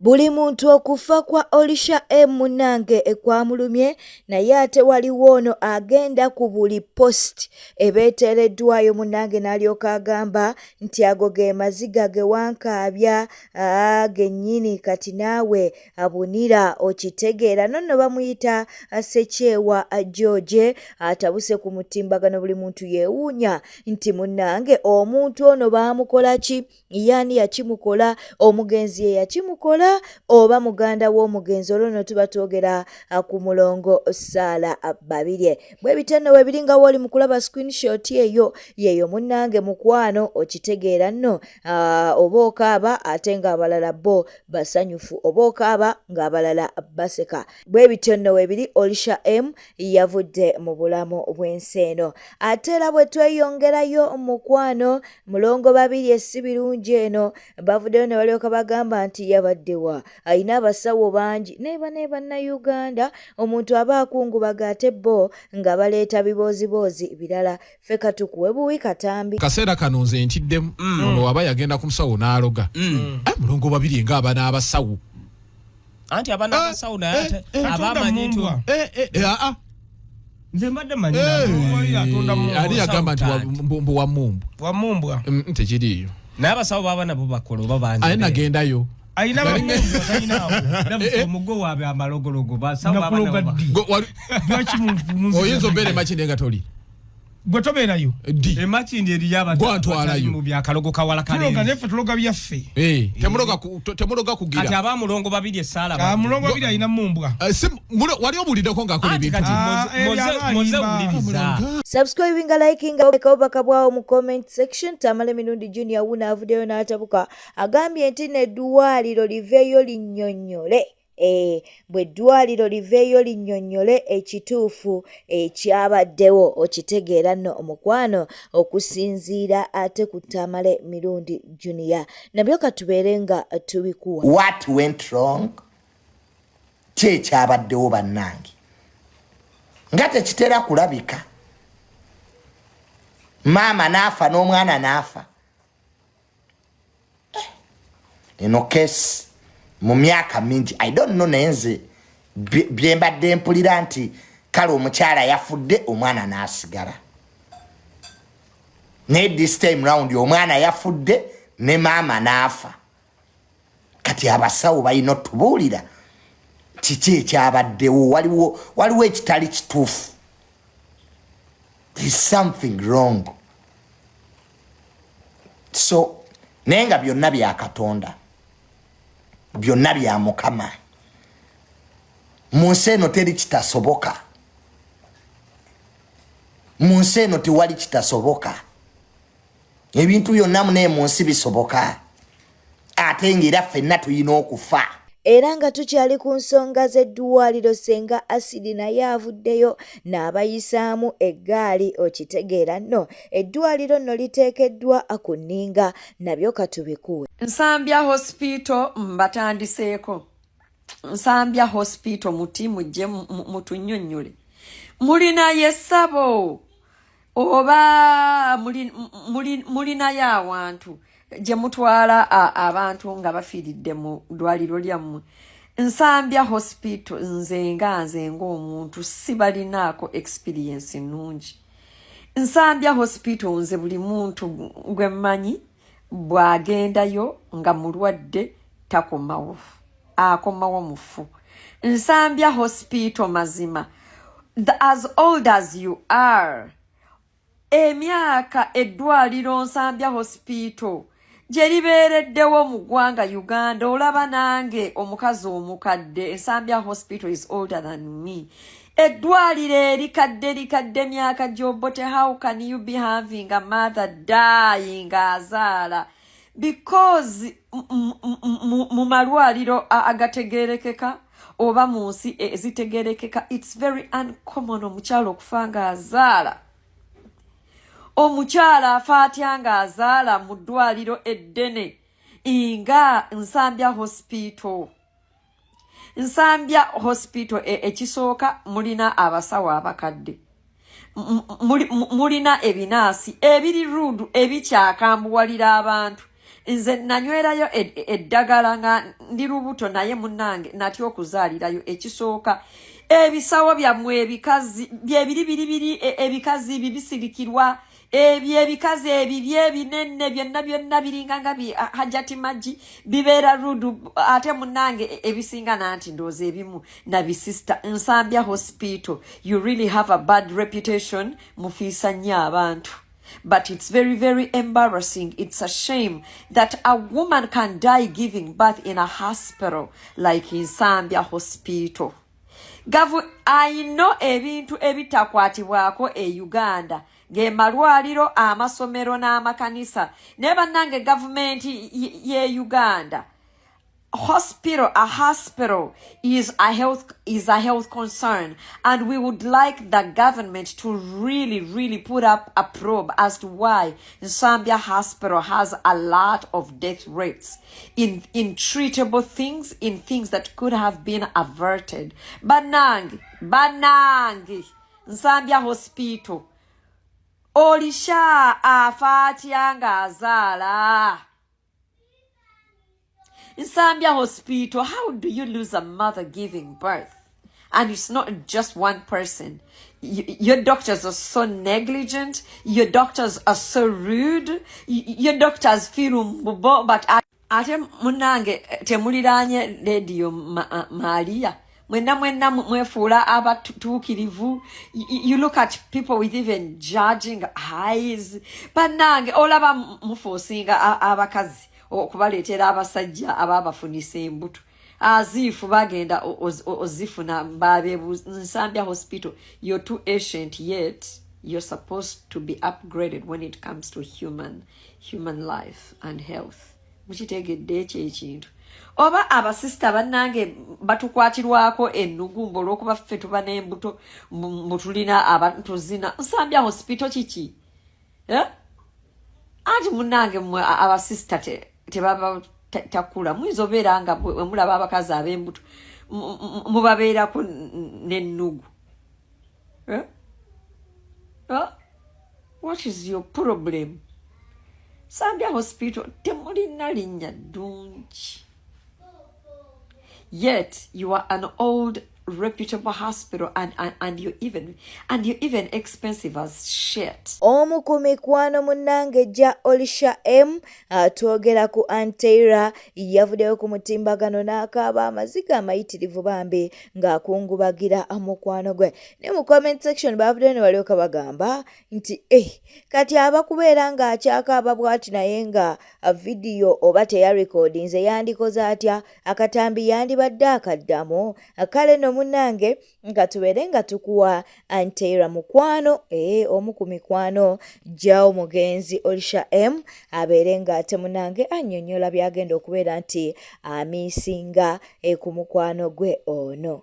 Buli muntu okufa kwa Olisha M munange ekwamulumye naye ate waliwo ono agenda ku buli post ebeeteereddwayo munange n'alyoka agamba nti ago ge maziga ge wankaabya gennyini kati naawe abunira okitegeera. Nonno bamuyita Sekyewa George atabuse ku mutimbagano buli muntu yeewuunya nti munange omuntu ono baamukola ki, yaani yakimukola, omugenzi ye yakimukola oba muganda w'omugenzi. Olwo no tuba twogera ku Mulongo Sarah Babirye. Bwe biteno we biringa woli mu kulaba screenshot yeyo munnange mukwano okitegeera nno oba okaaba ate ng'abalala bo basanyufu, oba okaaba ng'abalala baseka. Bwe biteno we biri Olisha M yavudde mu bulamu bw'ensi eno. Ate era bwe tweyongerayo mukwano Mulongo Babirye Sibirungi Eno bavuddeyo ne balyoka bagamba nti yabaddewa ayina abasawo bangi neeba na Uganda. Omuntu aba akungubaga ate bo nga baleeta biboozi birala. Ffe katukuwe buwi katambi kaseera kano nze ntiddemu ono waba yagenda ku musawo n'aloga Mulongo Babirye ng'aba n'abasawo anti aba n'abasawo naye abamanyi nti nze mbadde manyi ali yagamba nti wamumbwa tekiriiyo naye abasawo baba nabo bakola oba bangi aye nagendayo ayina omugo waabe amalogologo basawo baba oyinza obeera emakindi nga toli gwe tobeerayo emakindi eri y'abatwalayo mu byakalogo kawala kale tuloga neffe tuloga byaffe temuloga kugira ati aba Mulongo Babirye Sarah Mulongo Babirye ayina mumbwa wali obuliddeko ng'akola ebintu moze buliriza subscribinga likinga obubaka bwawo mu comment section. Tamale Mirundi Junior wuna avuddeyo n'atabuka agambye nti n'eddwaliro liveeyo linnyonnyole bwe ddwaliro liveeyo linnyonnyole ekituufu ekyabaddewo okitegeera nno omukwano okusinziira ate ku Tamale Mirundi Junior. Nabyo katubeere nga tubikuwa. What went wrong? Ki ekyabaddewo bannange nga tekitera kulabika. Maama n'afa n'omwana n'afa. Eno kesi mu myaka mingi I don't know nenze byembadde mpulira nti kale omukyala yafudde omwana n'asigala. Ne this time round omwana yafudde ne maama n'afa. Kati abasawo balina otubuulira kiki ekyabaddewo, waliwo ekitali kituufu. There is something wrong. So nenga byonna bya Katonda, byonna bya Mukama. Mu nsi eno teri kitasoboka. Mu nsi eno tewali kitasoboka. Ebintu byonna mu nsi bisoboka. Ate ng'era ffenna tulina okufa. Era nga tukyali ku nsonga z'eddwaliro senga asidi naye avuddeyo n'abayisaamu eggaali okitegeera nno eddwaliro nno liteekeddwa ku nninga. Nabyo katubikuwe. Nsambya Hospital mbatandiseeko. Nsambya Hospital muti mujje mutunnyonnyole. Mulinayo essabo oba mulinayo awantu gye mutwala abantu nga bafiiridde mu ddwaliro lyammwe. Nsambya Hospital nze ng'omuntu sibalinaako experience nnungi. Nsambya Hospital nze buli muntu gwe mmanyi bw'agendayo nga mulwadde takomawo, akomawo mufu. Nsambya Hospital mazima, as old as you are, emyaka eddwaliro Nsambya Hospital gye libeereddewo mu ggwanga Uganda. Olaba nange omukazi omukadde, Nsambya Hospital is older than me. Eddwaliro erikadde myaka gy'obote. How can you be having a mother dying Azaala? Because mu malwaliro agategerekeka oba mu nsi ezitegerekeka it's very uncommon omukyala okufa nga Azaala. Omukyala afa atya nga Azaala mu ddwaliro eddene nga Nsambya Hospital. Nsambya Hospital ekisooka mulina abasawo abakadde, mulina ebinaasi ebiri ruudu ebikyakambuwalira abantu nze nanywerayo eddagala nga ndi lubuto naye munnange natya okuzaalirayo. Ekisooka ebisawo byammwe ebikazi byebiribiribiri ebikazi bibisirikirwa ebikazi ebibye ebinene byonna biringa nga hajati maji bibeera rudu ate munnange ebisinga nanti ndoozi ebimu nabisista. Nsambya Hospital, you really have a bad reputation, mufiisa nnyo abantu. But it's very, very embarrassing. It's a shame that a woman can die giving birth in a hospital like in Nsambya Hospital. I know ebintu ebitakwatibwako Uganda. Ge malwaliro amasomero n'amakanisa. Neba nange government ye Uganda. A hospital is a health concern, and we would like the government to really put up a probe as to why Nsambya Hospital has a lot of death rates in treatable things, in things that could have been averted. Banangi Nsambya Hospital. Olisha afatya nga Azaala. Nsambya Hospital, how do you lose a mother giving birth? And it's not just one person. Your doctors are so negligent. Your doctors are so rude. Your doctors feel mbubo, but ate munange temuliranye radio Maria. Mwena mwefuula abatuukirivu. You look at people with even judging eyes. Banange olaba mufosinga abakazi okubaleetera abasajja ababafunisa embuto. Azifu bagenda ozifuna babeebuuza. Nsambya Hospital, you're too ancient yet you're supposed to be upgraded when it comes to human life and health. Mukitegedde ekyo ekintu. Oba abasista bannange batukwatirwako ennugumbo olw'okuba ffe tuba n'embuto mutulina abantu zina. Nsambya Hospital kiki? Anti munnange mmwe abasista tebaba takula. Muyinza obeera nga bwe mulaba abakazi ab'embuto mubabeerako n'ennugu. What is your problem? Nsambya Hospital temulina linnya ddungi. Yet you are an old reputable hospital and you're even expensive as shit. Omu ku mikwano munnange ja Olisha M atwogera ku anntaylor yavuddeyo ku mutimbagano n'akaaba amaziga amayitirivu bambi ng'akungubagira mukwano gwe. Ne mu comment section bavuddeyo ne balyoka bagamba nti kati abakubeera ng'akyakaaba bw'ati naye nga video oba teyarekodinze yandikoze atya, akatambi yandibadde akaddamu. Kale no munnange nga tubeere nga tukuwa anntaylor mukwano omu ku mikwano gya omugenzi Olisha M abeere ng'ate munnange annyonnyola byagenda okubeera nti amiisinga ku mukwano gwe ono.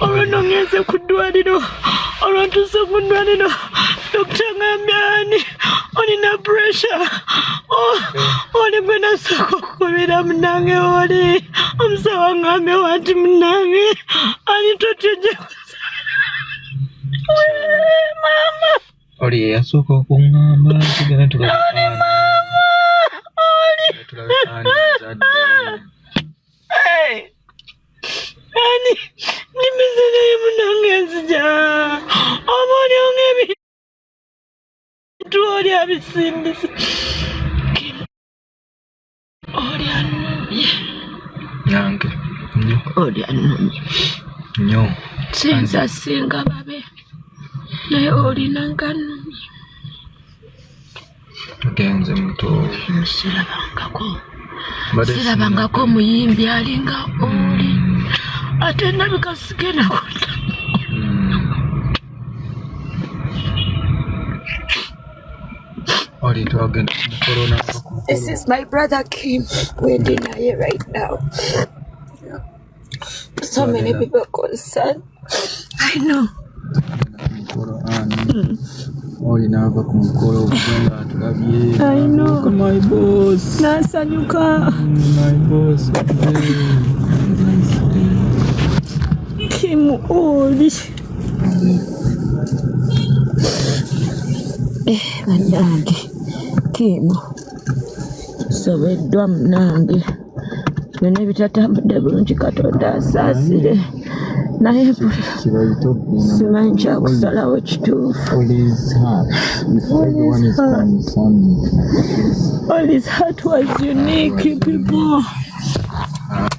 Olwo ngeze ku ddwaliro olwantuse ku ddwaliro dokita ngambye olina pressure oli gwe nasooka okukubira munnange oli omusawo ngambye wati munnange ani totejja mama oli yasooka okuŋŋamba tugenda oli mama oli ani nimizere munnange nzija oba olyonga ebintu oli abisimbisa oli annumye nange nnyo oli annumye nnyo sinza singa babe naye olinanga annumye tugenze muto sirabangako muyimbi alinga oli ate nabika sigenda kuta oli twagenda corona. This is my brother Kim. We're denying right now. So many people concerned. I know. Oli nava ku mukolo ogenda atulabye. I know. My boss. Nasanyuka. My boss. Kim oli. Bannange. Kim. Sobeddwa munange. Byonna ebitatambudde bulungi Katonda asaasire. Naye simanyi kyakusalawo kituufu. All his heart was unique, people.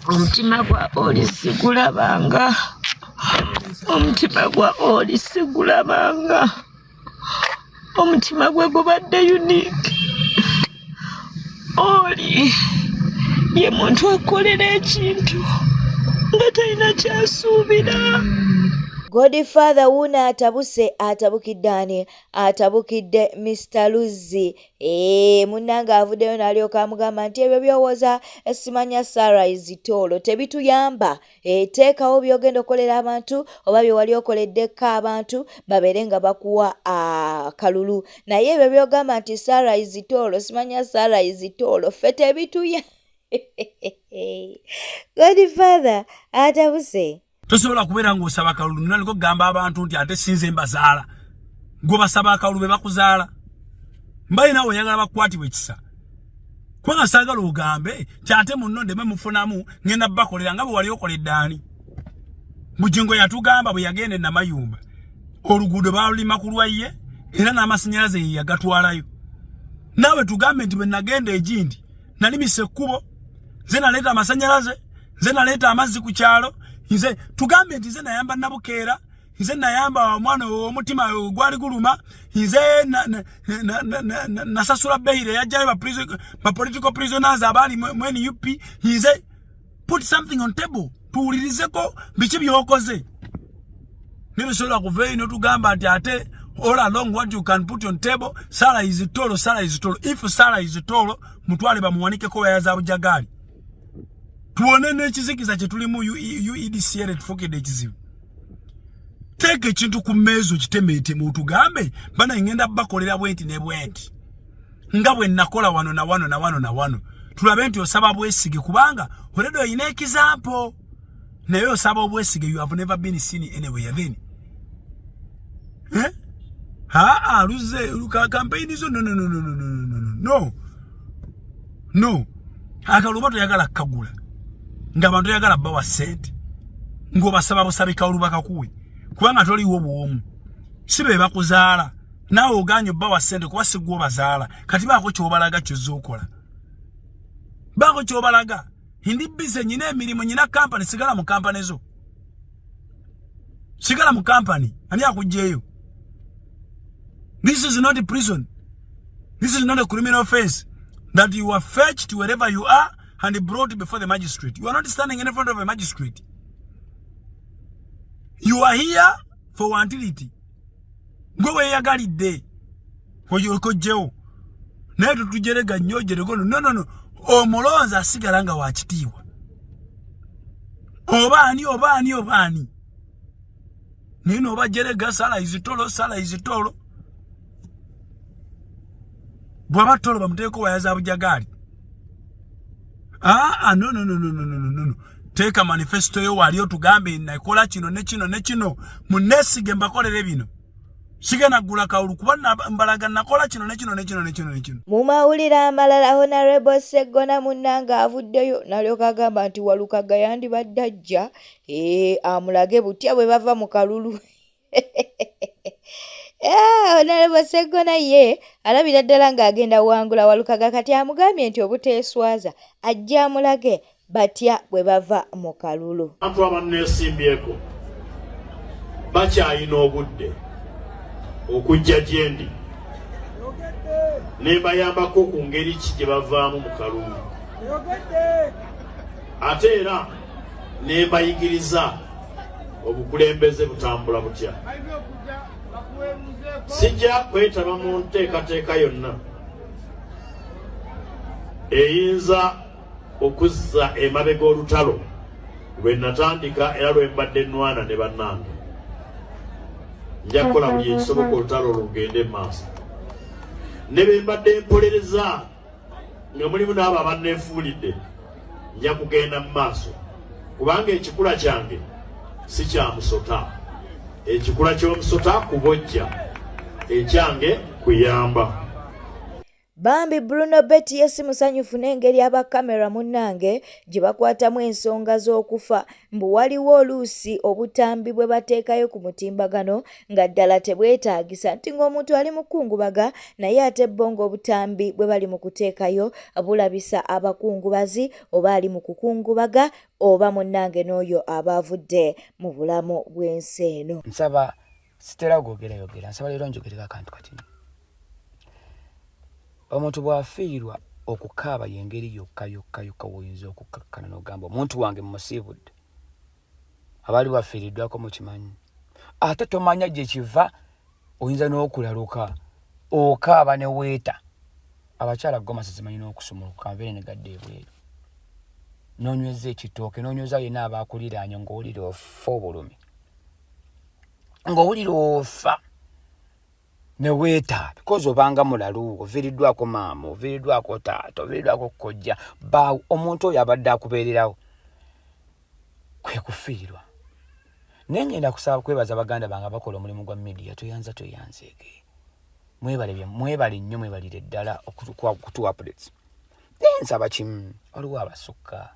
Omutima gwa Oli sigulabanga. Omutima gwa Oli sigulabanga. Omutima gwe gubadde unique. Oli ye muntu akolera ekintu nga talina kyasuubira. Godfather wuna atabukidde ani atabukidde Mr. Luzzi munanga avuddeyo n'alyoka amugamba nti ebyo byowooza simanya Sarah izitolo tebituyamba teekawo byogenda okolera abantu oba bye wali okoleddeko abantu babeere nga bakuwa akalulu naye ebyo byogamba nti Sarah izitolo simanya Sarah izitolo ffe tebituyamba. Godfather atabuse tosobola kubeera ng'osaba akalulu naliko kugamba abantu nti ate sinze mbazaala gwe basaba akalulu be bakuzaala mbaye naawe oyagala bakwatibwe ekisa kubanga saagala ogambe kyate munno ndeme mufunamu ngenda bakolera nga bwe wali okoledde ani Mujingo yatugamba bwe yagenda na Mayumba oluguudo baalima ku lwaye era n'amasannyalaze ye yagatwalayo naawe tugambe nti bwe nagenda egindi nalimise ekkubo nze naleeta amasannyalaze nze naleeta amazzi ku kyalo nze tugambe nti nze nayamba nabukeera nze nayamba omwana omutima gwali guluma nze nasasula beire yajjayo ba political prisoners abali mweni UP nze put something on table tuwulirizeko biki byokoze nibisobola kuva ino tugamba nti ate all along what you can put on table Sarah is tolo if Sarah is tolo mutwale bamuwanikeko bayaza bujagali tuone n'ekizikiza kye tulimu UEDCR tufukidde ekizibu teke ekintu ku mmezo kitemeete mu tugambe bana ngenda bakolera bwenti ne bwenti nga bwe nakola wano na wano na wano na wano tulabe nti osaba bwesige kubanga oledo oyina example naye osaba obwesige you have never been seen anywhere then luze luka campaign zo no akaluba toyagala kagula nga bantu yagala bawa sente ngo basaba busabika olubaka kuwe kubanga toliwo buomu sibe bakuzaala nawe oganyo bawa sente kuba sigwo bazaala kati bako kyobalaga kyozokola bako kyobalaga hindi bize nyine emirimu nyina company sigala mu company zo sigala mu company ani akujjeyo. This is not a prison. This is not a criminal offense that you are fetched wherever you are and brought before the magistrate. You are not standing in front of a magistrate. You are here for utility. Go where you got it there. For your kojeo. Neto tujerega nyoje regono. No. Omulonza sigalanga wachitiwa. Obani. Nino oba jerega Sarah izitolo. Bwaba tolo bamuteko wayaza bujagali. No. Teka manifesto yo waliyo tugambe nakola kino ne kino munesige mbakolere bino. Sigana gula kaulu kubana mbalaga nakola kino ne kino. Mumawulira amalala Honorable Segona munanga avuddeyo nalyoka agamba nti Walukaga yandi baddajja amulage butya bwe bava mu kalulu. Honorable Segona ye alabira ddala ng'agenda wangula Walukaga kati amugambye nti obuteeswaza ajja amulage batya bwe bava mu kalulu. Abantu abanneesimbyeko bakyayina obudde okujja gyendi ne bayambako ku ngeri ki gye bavaamu mu kalulu ate era ne bayigiriza obukulembeze butambula butya. Sijja kwetaba mu nteekateeka yonna eyinza okuzza emabega olutalo lwe natandika era lwe mbadde nnwana ne bannange. Nja kukola buli ekisoboka olutalo lugende maaso ne be mbadde mpolereza nga mulimu n'abo abanneefuulidde nja kugenda mu maaso kubanga ekikula kyange si kya musota. Ekikula ky'omusota kubojja ekyange kuyamba. Bambi Bruno Betty yesi musanyufu n'engeri abakamera munnange gye bakwatamu ensonga z'okufa mbu waliwo oluusi obutambi bwe bateekayo ku mutimbagano nga ddala tebwetaagisa nti ng'omuntu ali mu kukungubaga naye ate bo ng'obutambi bwe bali mu kuteekayo bulabisa abakungubazi oba ali mu kukungubaga oba munnange n'oyo abavudde mu bulamu bw'ensi eno. Nsaba sitera gwogera nsaba leero njogereko akantu katini. Omuntu bw'afiirwa okukaaba y'engeri yokka woyinza okukkakkana n'ogamba omuntu wange mumusiibudde. Abaali bafiiriddwako mukimanyi. Ate tomanya gye kiva oyinza n'okulaluka okaaba ne weeta. Abakyala goma sizimanyi n'okusumuluka nveere ne gadde ebweru. Noonyweza ekitooke noonyweza yenna abaakuliraanye ng'owulira ofa obulumi. Ng'owulira ofa. Ne weeta because obanga mulalu oviiriddwako maama oviiriddwako taata oviiriddwako kkojja baawo omuntu oyo abadde akubeererawo kwe kufiirwa. Naye ngenda kusaba kwebaza baganda bange abakola omulimu gwa media tweyanzeege. Mwebale nnyo mwebalire ddala okutuwa updates. Naye nsaba kimu waliwo abasukka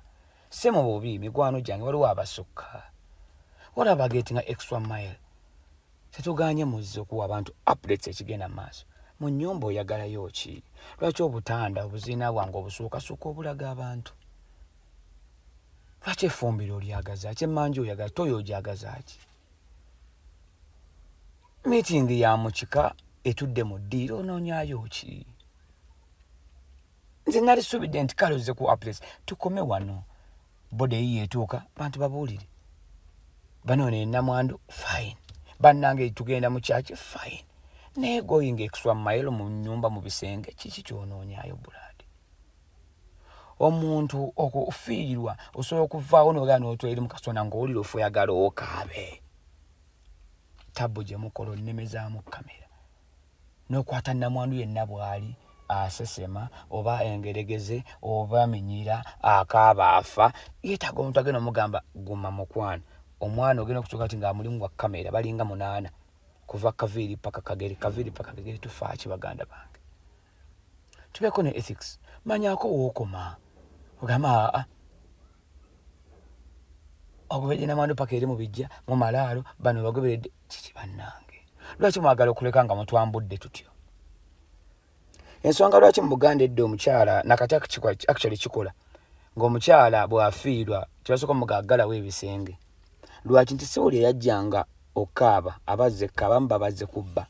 se mu bubi mikwano gyange waliwo abasukka. What about getting an extra mile? Tetuganye muzze okuwa abantu updates ekigenda maaso. Mu nnyumba oyagalayo ki? Lwaki obutanda obuzina bwange obusuukasuuka obulaga abantu? Lwaki effumbiro olyagaza ki? Emmanju oyagala toyo ogyagaza ki? Meeting ya mukika etudde mu ddiiro onoonyayo ki? Nze nali suubidde nti kale ozze ku updates tukome wano. Bode eyiye etuuka bantu babuulire. Bano ne namwandu fine. Bannange tugenda mu church fine. Naye going extra mile mu nnyumba mu bisenge kiki kyonoonyayo buladi? Omuntu okufiirwa osobola okuvaawo n'ogenda n'otwera mu kasona ng'owulira ofa oyagala okaabe. Tabbo gye mukola onnemezaamu kamera. N'okwata namwandu yenna bw'ali asesema oba engeregeze oba minyira akaaba afa yeetaaga omuntu agenda omugamba guma mukwano. Omwana ogenda okutuuka ati ng'amulimu wa kamera balinga 8 kuva kaviiri paka kagere tufa ki baganda bange. Tubeeko ne ethics. Manyaako wookoma. Ogamba ogobedde namwandu paka eri mu bijja mu malaalo bano bagoberedde kiki bannange. Lwaki mwagala okuleka nga mutwambudde tutyo? Ensonga lwaki mu Buganda edda omukyala nakati actually kikola ng'omukyala bw'afiirwa kibasooka mugagalawo ebisenge. Lwaki nti siwuli yajjanga okaaba abazze abamu babazze kubba.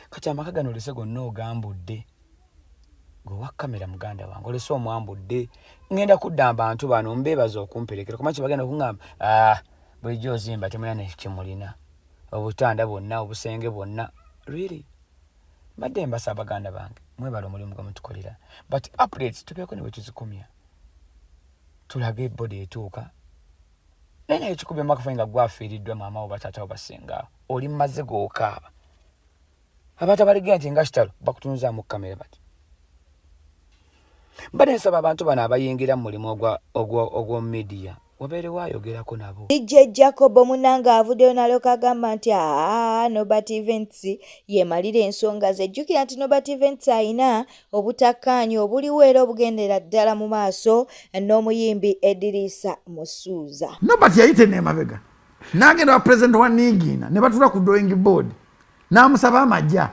Kati amaka gano olese gonna ogambudde gwewa kamera muganda wange olese omwambudde ngenda kudda abantu bano mbeebaza okumperekera kumanyi bagenda okungamba bulijjo ozimba temulina nekimulina obutanda bwonna obusenge bwonna really badde mbasa abaganda bange mwebala omulimu gwe mutukolera but updates tubeeko ne bwe tuzikumya tulage body etuuka. Naye ekikubye makafainga gwafiiriddwa maama wo bataata wo basinga oli mmaze gookaaba abaata baligenda nti nga kitalo bakutunuzaamu kamera bati. Mbadde nsaba abantu bano abayingira mu mulimu ogwa media wabeere waayogerako nabo. DJ Jacob Munanga avuddeyo n'alyoka agamba nti Nobert Events yeemalira ensonga ze. Jjukira nti Nobert Events ayina obutakkaanya obuliwo era obugendera ddala mu maaso n'omuyimbi Edirisa Musuuza. Nobert yayite n'emabega n'agenda wa president wa Ningina ne batula ku drawing board n'amusaba amajja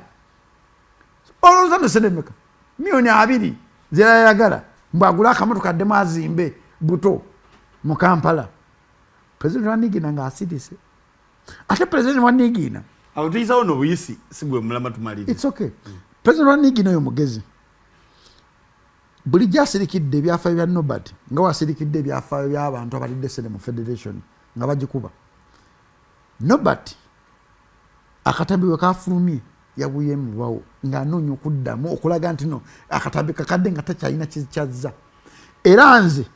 olowooza nosedemeka milioni 2 zirayagala mbwagula akamotoka addemu azimbe buto mu Kampala. President wa Ningina ng'asirise ate president wa Ningina awo tuyisawo n'obuyisi si gwe mulama tumalire. It's okay. President wa Ningina oyo mugezi bulijjo asirikidde ebyafaayo bya Nobert nga wasirikidde ebyafaayo by'abantu abalidde sene mu federation nga bagikuba. Nobert akatambi we kafulumye yabuye mulwawo ng'anoonya okuddamu okulaga nti no akatambi kakadde nga takyalina kikyazza era nze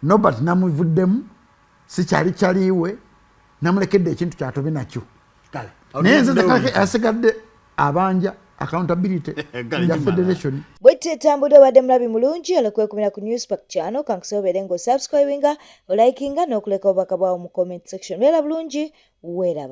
Nobert namuvuddemu sikyaliwe namulekedde ekintu kyatobe nakyo. Naye nze asigadde abanja accountability ya federation. Bwete tambudde obadde mulabi mulungi olw'okwekumira ku Newspack channel kankusoobere ng'osubscribinga olikinga n'okuleka obubaka bwawo mu comment section. Beera bulungi weeraba.